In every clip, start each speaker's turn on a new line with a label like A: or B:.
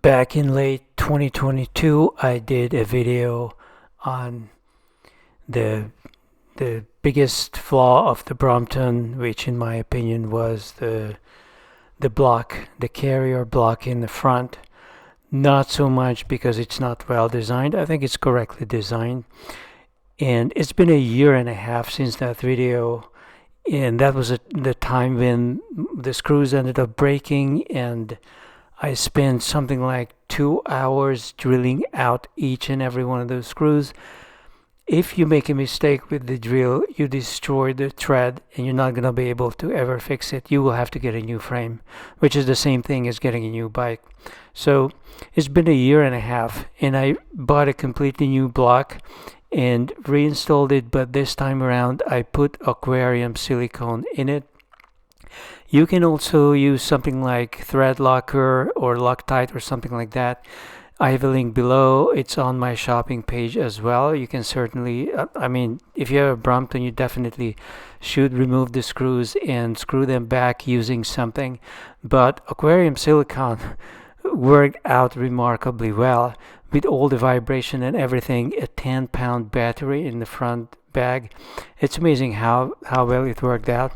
A: Back in late 2022, I did a video on the the biggest flaw of the Brompton, which in my opinion was the block, the carrier block in the front. Not so much because it's not well designed. I think it's correctly designed. And it's been a year and a half since that video, and that was the time when the screws ended up breaking, and I spent something like 2 hours drilling out each and every one of those screws. If you make a mistake with the drill, you destroy the thread and you're not going to be able to ever fix it. You will have to get a new frame, which is the same thing as getting a new bike. So it's been a year and a half, and I bought a completely new block and reinstalled it, but this time around I put aquarium silicone in it. You can also use something like thread locker or Loctite or something like that. I have a link below. It's on my shopping page as well. You can certainly, if you have a Brompton, you definitely should remove the screws and screw them back using something. But aquarium silicone worked out remarkably well with all the vibration and everything. A 10-pound battery in the front bag. It's amazing how well it worked out.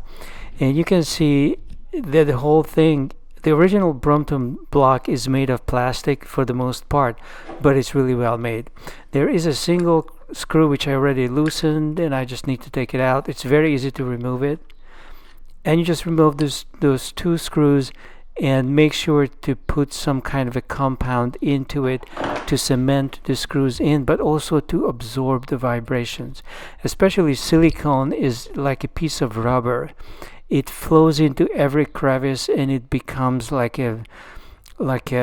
A: And you can see that the whole thing, the original Brompton block is made of plastic for the most part, but it's really well made. There is a single screw which I already loosened, and I just need to take it out. It's very easy to remove it. And you just remove those two screws and make sure to put some kind of a compound into it to cement the screws in, but also to absorb the vibrations. Especially silicone is like a piece of rubber. It flows into every crevice and it becomes like a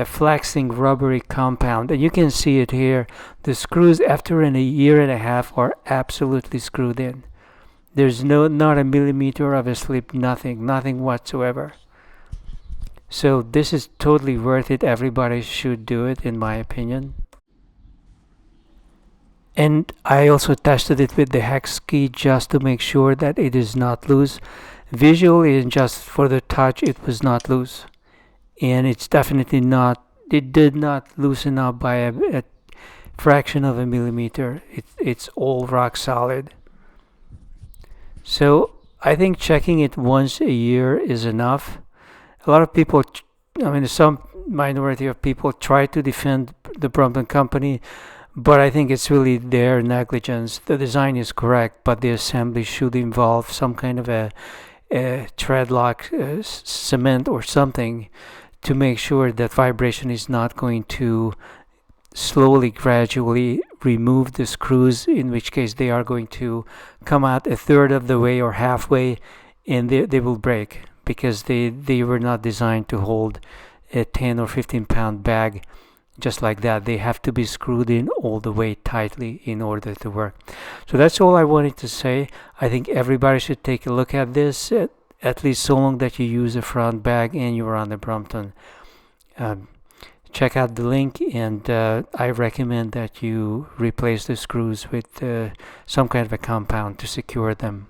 A: flexing rubbery compound. And you can see it here. The screws after a year and a half are absolutely screwed in. There's not a millimeter of a slip, nothing whatsoever. So this is totally worth it. Everybody should do it, in my opinion. And I also tested it with the hex key just to make sure that it is not loose. Visually and just for the touch, it was not loose. And it's definitely not, it did not loosen up by a fraction of a millimeter. It's all rock solid. So I think checking it once a year is enough. A lot of people, some minority of people try to defend the Brompton company, but I think it's really their negligence. The design is correct, but the assembly should involve some kind of a thread lock, cement or something to make sure that vibration is not going to slowly, gradually remove the screws, in which case they are going to come out a third of the way or halfway, and they will break because they were not designed to hold a 10 or 15 pound bag just like that. They have to be screwed in all the way tightly in order to work. So that's all I wanted to say. I think everybody should take a look at this, at least so long that you use a front bag and you're on the Brompton. Check out the link, and I recommend that you replace the screws with some kind of a compound to secure them.